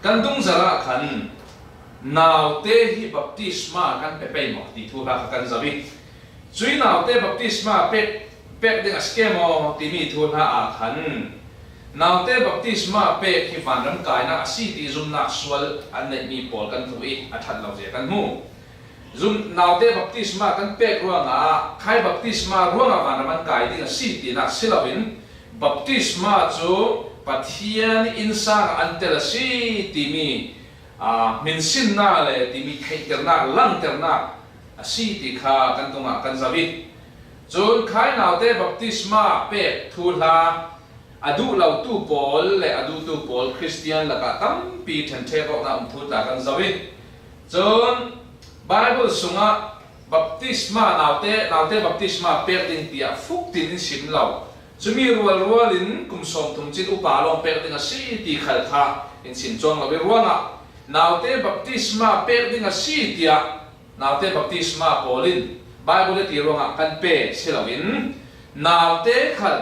kan dung zara khan nào te hi baptisma kan pe pe mo ti thu ha kan zawi chui nào te baptisma pe de skemo ti mi thu ha a khan nào te baptisma pe khi van ram kai na si ti zum na swal an nei mi pol kan thu i a that lo je kan mu zum nào te baptisma kan pe ruang a khai baptisma ruang a van ram kai ding a si ti na silawin baptisma chu pathian insang antela si ti mi min sin na le ti mi thei ter na lang ter na si ti kha kan tunga kan zawi chun khai nào te baptisma pe thula adu lau tu pol le adu tu pol Christian la ka tam pi then the ko na thu ta kan zawi chun Bible sunga baptisma nào te baptisma pe ding tia phúc tin sin lau chumi rual in kum som thum chin upa long pe ding a si ti khal kha in sin chong la ruanga nào te baptisma pe ding a si tia nào te baptisma polin Bible ti ronga kan pe silawin nào te khal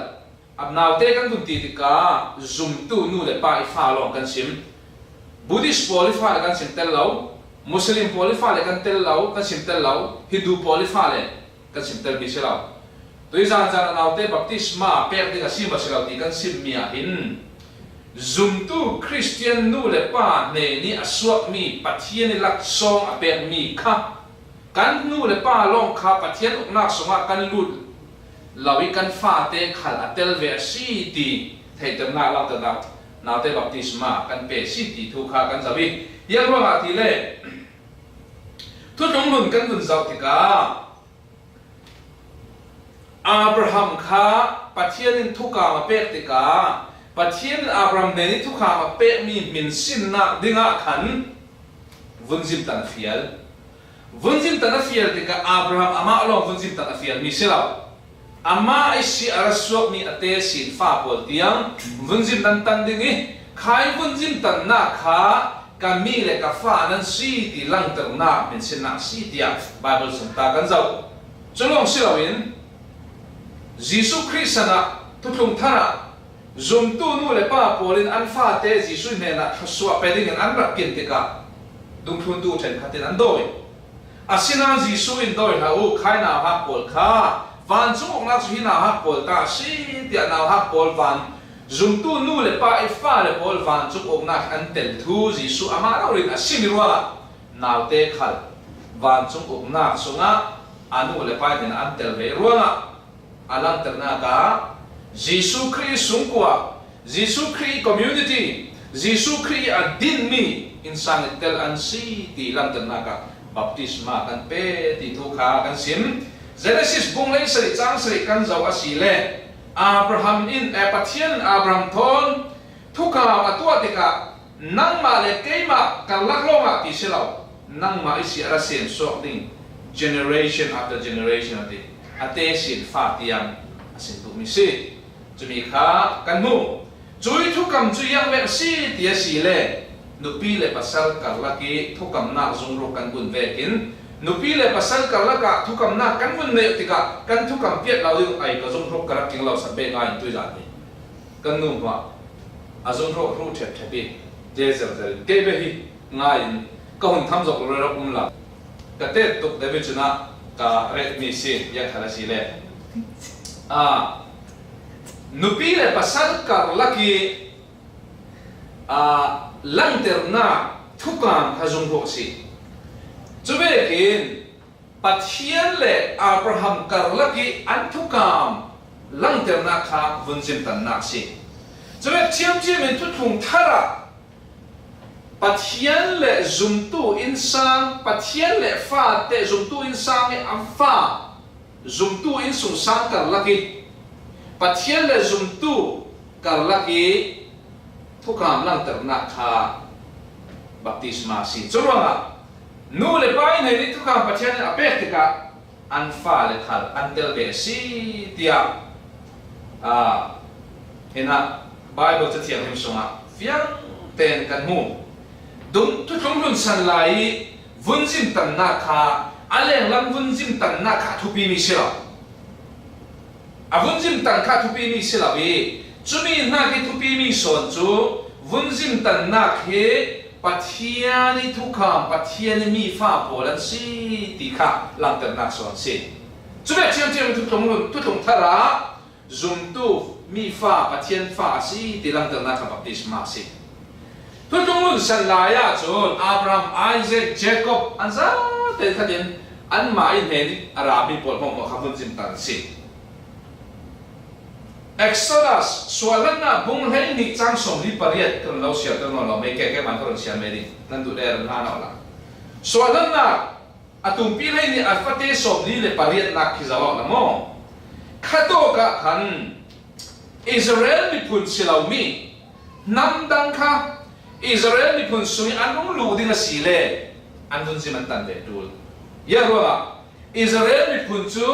ab nào te kan dun ti ka zum tu nu le pa I fa long kan sim Buddhist polifa kan sim tel lo Muslim polifa le kan tel lo kan sim tel lo Hindu polifa le kan sim tel bi silaw tôi rằng nào te baptisma pe ding a sim ba silaw ti kan sim mia hin zum tu Christian nu le pa ne ni aswak mi pathian ni lak song a pe mi kha kan nu le pa long kha pathian uknak songa kan lut lawi kan fa te khal atel ve si ti thei tem na law ta da nào te baptisma kan pe si ti thu kha kan zawi yang ro nga ti le thu nong nun kan dun zau ti ka Abraham kha pathian in thu ka ma pe ti ka pathian Abraham ne ni thu kha ma pe mi min sin na dinga khan vunjim tan fial ti ka Abraham ama long vunjim tan fial mi silaw ama isi araswak mi ate sin fa pol tiang vunjim tan dingi khai vunjim tan na kha kami le ka fa nan si ti lang ter na min sin na si tia Bible sun ta kan zau cholong silawin Jesus Christ na tutlung thana zum tu nu le pa polin an fa te Jesus ne na thaswa peding an rak kin te ka dung thun tu then khatin an doi asina Jesus in doi ha u khai na ha pol kha van chung na chu hi na ha pol ta si tia na ha pol van zum tu nu le pa I fa le pol van chung ok na an tel thu Jesus ama na rin asimi ruwa naw te khal van chung ok na sunga anu le pa den an tel ve ruwa alang terna ka Jesus Christ sungkwa Jesus Christ community Jesus Christ adin mi insang tel an si ti lang terna ka baptisma kan pe ti thu kha kan sim Genesis bung lei sari chang sari kan zau asile Abraham in pathian Abraham thon thu kha atua te ka nang ma le keima kalak longa ti silaw nang ma isi ara sen sok ding generation after generation ate sin fa tiang asin tu mi si chumi kha kan mu chui thu kam chu yang ve si tia si le nupi le pasal karlaki thu kam na zung ro kan bun ve kin nupi le pasal karlaka thu kam na kan bun ne tika kan thu kam piet law yu ai ka zung ro karak king law sa be ngai tu ja ni kan nu ma azung ro ru the the bi je zer zer ke be hi ngai ka hon tham jok ro ro la ka te tuk de be chuna ka red mi si yang khala si le nupi le pasal karlaki lang ter na thukam khazung ro si chube kin pathian le Abraham karlaki an thukam lang ter na kha vunjim tan na si chube chiam chiam in thung thara pathian le zumtu insang pathian le fa te zumtu insang e amfa zumtu in sung sang karlaki pathian le zumtu karlaki thukam lang ter na kha baptisma si churanga nu le pai nei ni thukam pathian apek tika an fa le khal antel be si tia ena Bible cha thiam him songa fiang ten kan mu dum tu thong lun san lai vunjim tan na kha aleng lam vunjim tan na kha thupi mi sila avunjim tan kha thupi mi sila bi chumi na ki thupi mi son chu vunjim tan na khe pathiani thukam pathiani mi fa polan si ti kha lang ter nak son si chume chiam tu tlong thara zum tu mi fa pathian fa si ti lang ter nak baptisma si tu tlong san la ya chon Abraham Isaac Jacob anza te khatin an mai hen arabi pol mo khamun jim tan si Exodus sualan na bung hai ni chang som ni pariat kan lo sia kan lo me ke man kan sia me di nan du der na na la sualan na atum pi hai ni alfate som ni le pariat na ki zawa la mo khato ka khan Israel ni pun silau mi nam dang kha Israel ni pun sumi anung lu ding si le an dun si man tan be dul ya ro Israel ni pun chu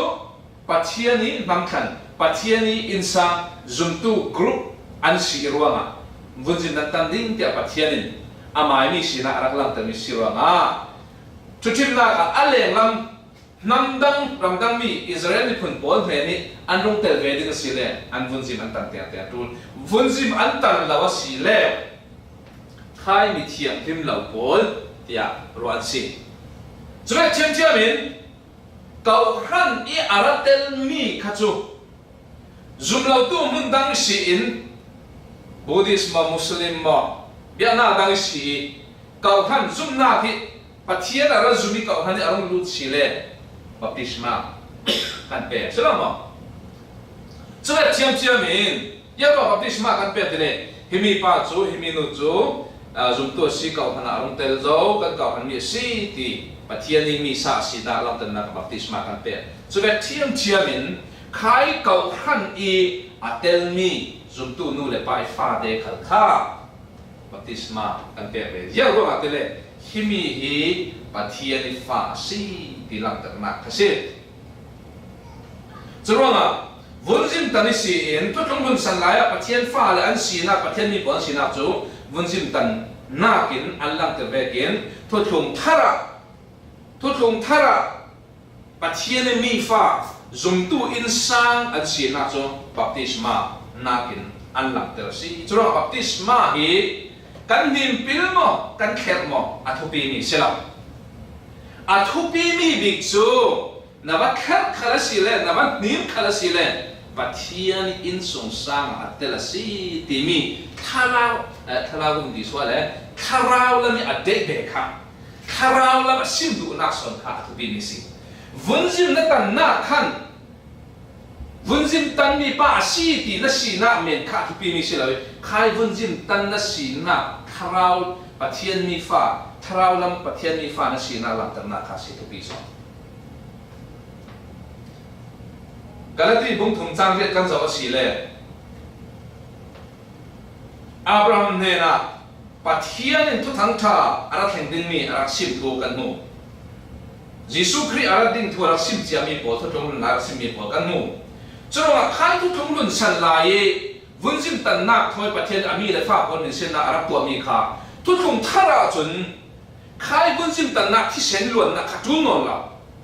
pathiani bangkhan pathiani insa zumtu group an si ruanga vunjin nan tan ding tia pathianin amai mi sina arak lam tami si ruanga chutim na ka aleng lam namdang ramdang mi Israel pun pol ni anrong tel ve ding si le an vunjin an tan tia tia tul vunjin an tan lawa si le khai mi thiam him lau pol tia ruan si zwe chen min kau ran I aratel mi khachu zum lau tu mun dang si in Buddhist ma Muslim ma bia na dang si kau han zum na ki pathian ara zumi kau han arong lut si le baptisma kan pe selama chuat chiam min ya ba baptisma kan pe de himi pa chu himi nu chu zum to si kau han arong tel zo kan kau han mi si ti pathian ni mi sa si da lam tan na baptisma kan pe chuat chiam min khai kau khan I atel mi zum tu nu le pai fa de khal kha baptisma kan pe ve ya ro atele himi hi pathian ni fa si ti lang tak na khase churanga vunjim tani si en to tlong bun san la pathian fa le an si na pathian mi bon si na chu vunjim tan na kin an lang te ve kin to tlong thara pathian mi fa zum tu insang at si na cho baptisma nakin an lang ter si churo baptisma hi kan him pil mo kan kher mo athupi mi sela athupi mi big chu na ba kher khala si le na ba nim khala si le pathian in song sang atela si ti mi thala gum di so le tharau la mi ade be kha tharau la sim du na son kha athupi mi si vunjim na tan na khan vunjim tan mi pa si ti na si na men kha thu pi mi si lawi khai vunjim tan na si na tharau pathian mi fa tharau lam pathian mi fa na si na lam tan na kha si thu pi so galati bung thum chang le kan zo si le Abraham ne na pathian in thu thang tha ara theng ding mi ara sim thu kan mu Jisu Christ ara ding thu ara sim chia mi po thu thong na sim mi po kan mu chunga khai thu thong lun san lai vunjim tan nak thoi pathian ami le fa pon ni sen na ara pu mi kha thu thong thara chun khai vunjim tan nak thi sen luan na khatung non la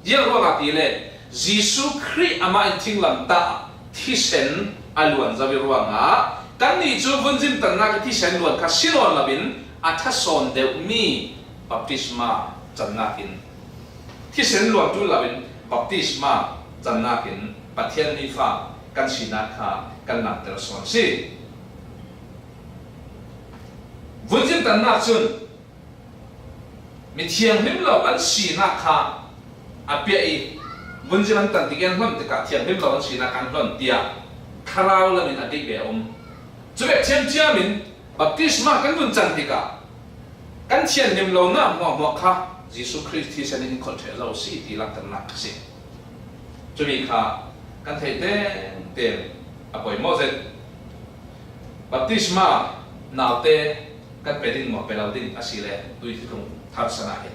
ye ro la ti le Jisu Christ ama in thing lam ta thi sen aluan zawi ruanga kan ni chu vunjim tan nak thi sen luan kha silon labin atha son de mi baptisma channakin thi sen luan tu labin baptisma channakin pathian ni fa kan sina kha kan nak ter son si vunjim tan na chun mi thiang him lo an sina kha apia I vunjim an tan tigen hlam te ka thiang him lo an sina kan hlon tia kharau la min adik be chuwe chem min baptisma kan vun chan tika kan thian him lo na mo kha Jisu Christ thi san in khol the lo si ti lang tan nak si chuwi kha kan thei te apoi mozet baptisma naute kan pedin mo pelaudin asile tui thung thar sana he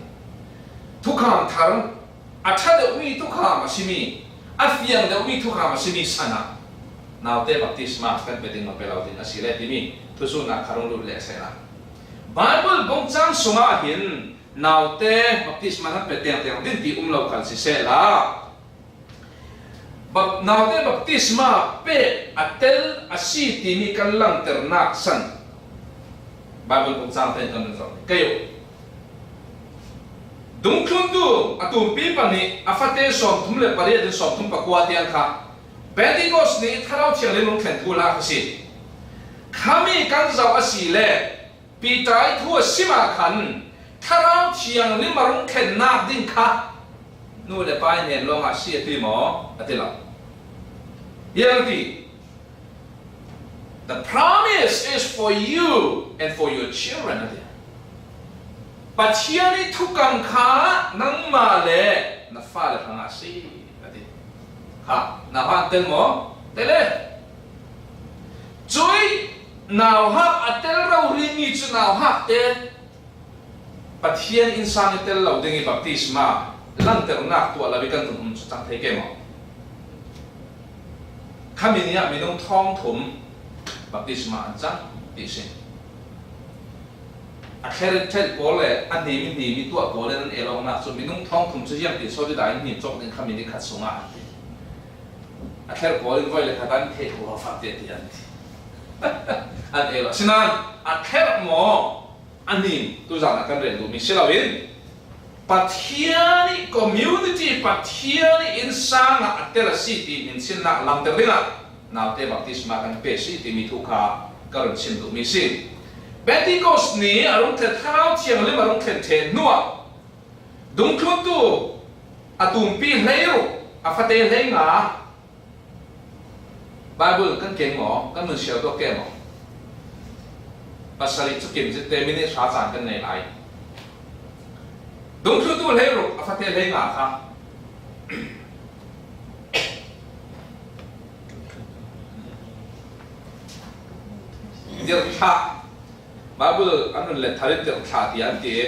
thukham thar atha de umi thukham asimi afiang de umi thukham asimi sana naute baptisma kan pedin mo pelaudin asile timi thusu na kharong lu le sena Bible bong chang sunga hin naute baptisma na peteng teng din ti umlo khal si se la naute baptisma pe atel asi ti mi kan lang ter nak san Bible cũng sang tên con rồi cái đúng không tu atum pi pani afate som thum le pare de som thum pakwa tiang kha Pentecost ni tharau thiang le long khen thu la khasi khami kan zau asi le pi tai thu sima khan tharau thiang le marung khen na ding kha nu le pai nen long a si ti mo atila yang ti the promise is for you and for your children Pathiani thukam kha nang ma le na fa le phanga si ati ha na ha ten mo tele joy nào ha atel rau ri ni chu nào ha te Pathian insan tel lau dingi baptisma lang ter nak tu ala bikan tum chu chang thei ke mo khami ni ya minung thong thum baptisma an chang ti sin a kher tel pole an ni mi tu a pole nan elong na chu minung thong thum chu yam ti so di dai ni chok nen khami ni khat sunga a kher pole voi le khatan the ko fa te ti an ti an elo sinan a kher mo an ni tu za na kan ren du mi silawin Pathiani community Pathiani insang atela city min sin na lam ter ringa na te baptisma kan pe city mi thu kha karon sin du mi sin Pentecost ni arung the thau chiang le marung the the nuwa dung khun tu atum pi hleiru afate hlei nga Bible kan keng mo kan mun sia to ke mo pasali chu kim je te minute sa chan kan nei lai dung khun tu hleiru afate hlei nga kha dir kha Bible anh le tharit te kha ti an ti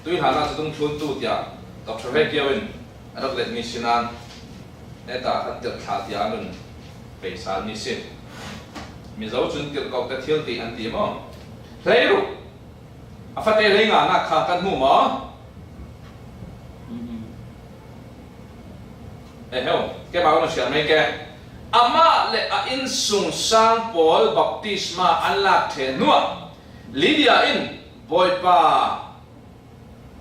tui hana chung thun tu tia Dr. Hekiawin arak le missionan eta han te kha ti an pe sa ni sin mi zo chun ti ko ta thil ti an ti mo hleiru afate lenga na kha kan mu mo heo ke ba no sia mai ke ama le a in sung sang pol baptisma Allah the nuwa Lydia in boypa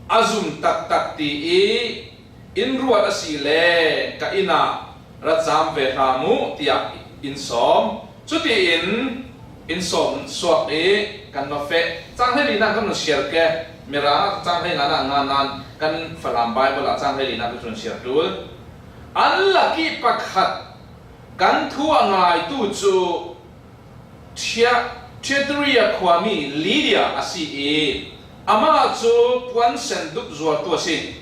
azum tak ti in ruat asile ka ina racham ve hamu tia in som chuti in som swak kan no fe chang heli na kan no share ke mera chang heli na nan kan falam bible la chang heli na ku share tul alla ki pakhat kan thu angai tu chu thia Chedria kwami Lydia asi ama chu puan sen dup zuar tu asi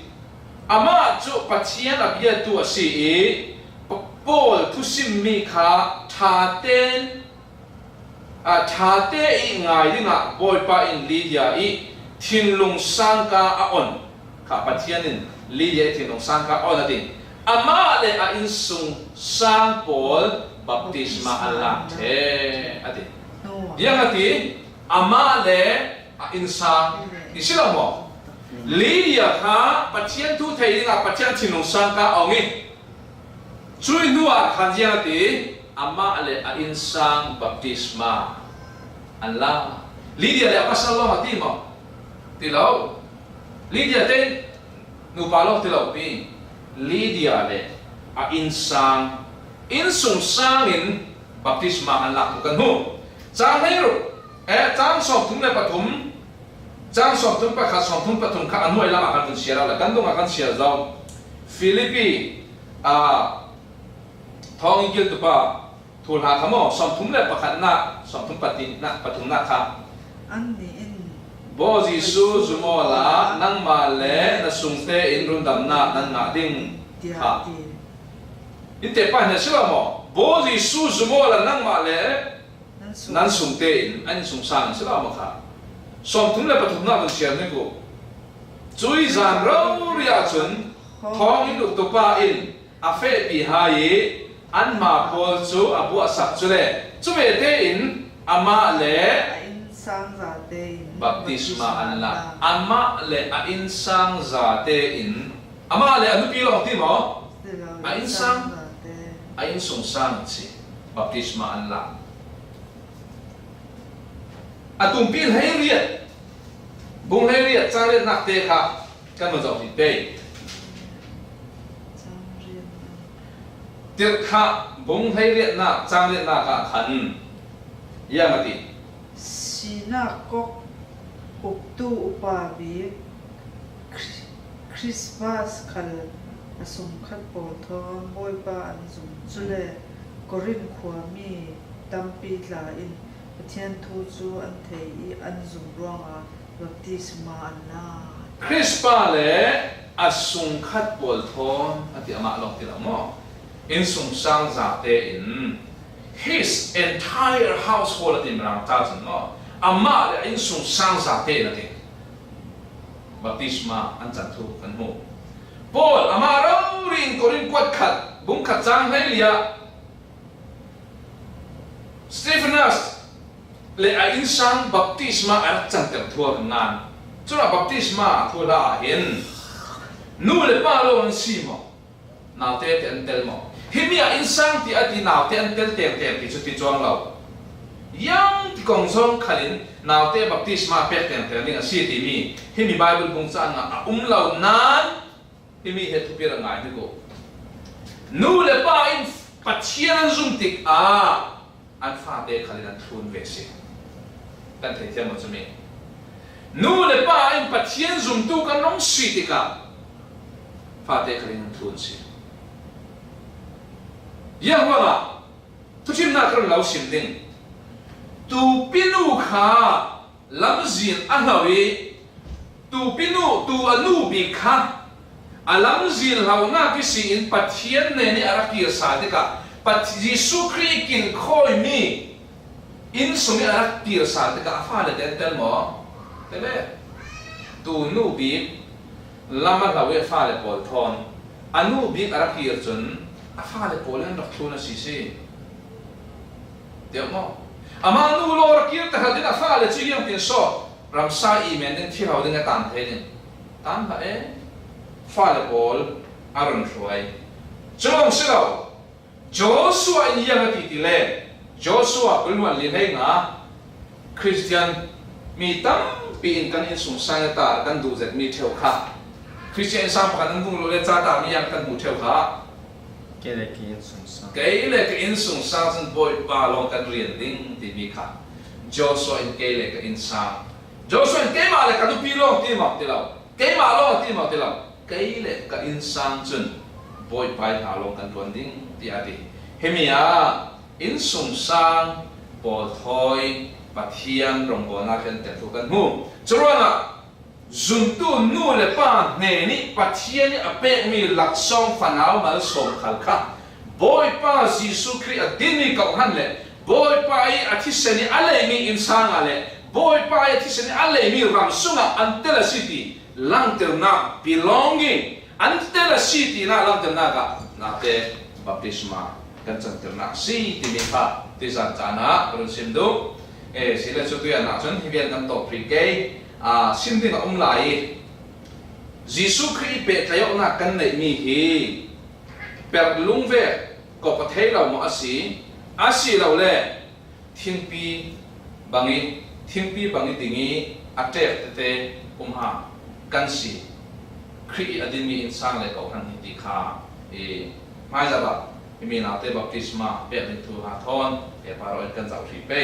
ama chu pathian abia tu asi Paul tu sim mi kha thate i ngai dinga boy pa in Lydia i thinlung sangka a on kha pathian in Lydia thinlung sangka on ati ama le a in sung sang Paul baptisma Allah the ati yang ati ama le insa isila mo Lydia kha pathian tu thei nga pathian thinung sangka ongi chui nuwa khan yang ati ama le insang baptisma Allah Lydia le pasal lo ati mo tilaw Lydia ten nu palo tilaw pi Lydia le insang insung sangin baptisma Allah kan hu Chang heiru chang som thum le pathum chang som thum pa kha som thum pathum kha anoi lama kan siara la kan dong kan siar zau Philippi thong ingil tu pa thul ha khamo som thum le pakhat na som thum patin na pathum na kha Andi in bo Jisu zumola nang ma le na sungte in rundam na nan nga ding ha inte pa na sila mo bo Jisu zumola nang ma le nan sungte in an sung sang sila mo kha som thum le pathum na ban siar ne ko chui zan ro ria chun thong in tu pa in a fe pi ha ye an ma pol chu abu asak chu le chu me te in ama le sang za te baptisma Allah ama le a insang za te in ama le anu pi lo ti mo a insang a insung sang chi baptisma Allah atum pin hay riết bung hay riết trang riết nạc tê khá căn mà dọc thì tê tiết khá bung hay riết nạc trang riết nạc khá khẩn iya mà tì Sina kok uktu upabi Christmas kal asum khat pol thon boy pa an zum chule korin khwami tampi la in pathian thu chu an thei an zum ronga baptisma anna Christmas le asum khat pol thon ati ama lok ti la mo in sum sang za te in his entire household in rang ta chen mo ama le in sum sang za te na te baptisma an chan thu kan mo Paul ama rau rin korin kwat khat bung khat chang hai lia Stephanus le a in sang baptisma ar chan ter thua ngan chura baptisma thua la hin nu le pa lo an si mo naw te te an tel mo himia in sang ti ati naw te an tel ter ter ti chu ti chuang lo yang ti kong song khalin naw te baptisma pe ter ter ning a si ti mi himi bible bung chan na lo nan himi he thu pira ngai ni ko nu le pa in pathian zum tik a an fa te khalin an thun ve se kan thei thiam mo chumi nu le pa in pathian zum tu kan nong si ti ka fa te khalin an thun se ya wala tu chim na kar lau sim ding tu pinu kha lam zin a hlawi tu pinu tu anu bi kha alam zin lau na ki si in pathian ne ni arakir sa de ka pat Jesu Christ kin khoi mi in sumi arakir sa de ka fa le den tel mo te be tu nu bi lama lawe fa le pol thon anu bi arakir chun a fa le pol an rak thuna si si de mo ama nu lo arakir ta hadin a fa le chi yam tin so ram sa i men den thi hau den tan the den tan ba e fa le pol aron roi chong silo Joshua in yang ti ti le Joshua kulwan li nei nga Christian mi tam pi in kan in sung sang ta kan du zet mi theu kha Christian sam kan an bung lo le cha ta mi yang kan mu theu kha cái này cái sung sang ke le ke in sung sang san boy pa long kan rian ding ti mi kha Joshua in ke le ke in sang Joshua in ke ma le ka du pi long ti ma ti lo ke ma lo ti ma ti lo ke le ka in sang chun boy pai ha long kan tuan ding ti ati hemia in sung sang pol thoi pathian rong bo na khen te thu kan mu churana zum tu nu le pa ne ni pathian ni ape mi lak song fanau mal som khal kha boy pa Jesu Christ adin ni ka han le boy pa ai athi seni ale mi insang ale boy pa ai athi seni ale mi ram sunga antela city lang ter na belonging antela city na lang ter na ka na te baptisma kan chan ter na si ti mi kha ti san chana ron sim do e sila chu tu ya na chon hibian kan to pri ke a sim din lai Jesu Christ pe thayo na kan nei mi hi per lung ve ko pa thei lo mo asi lo le thingpi bangi dingi atek te ha kan si Christ adin mi insang le ko kan ti kha e mai za ba mi na te baptisma pe ni tu ha thon e paro kan zau ri pe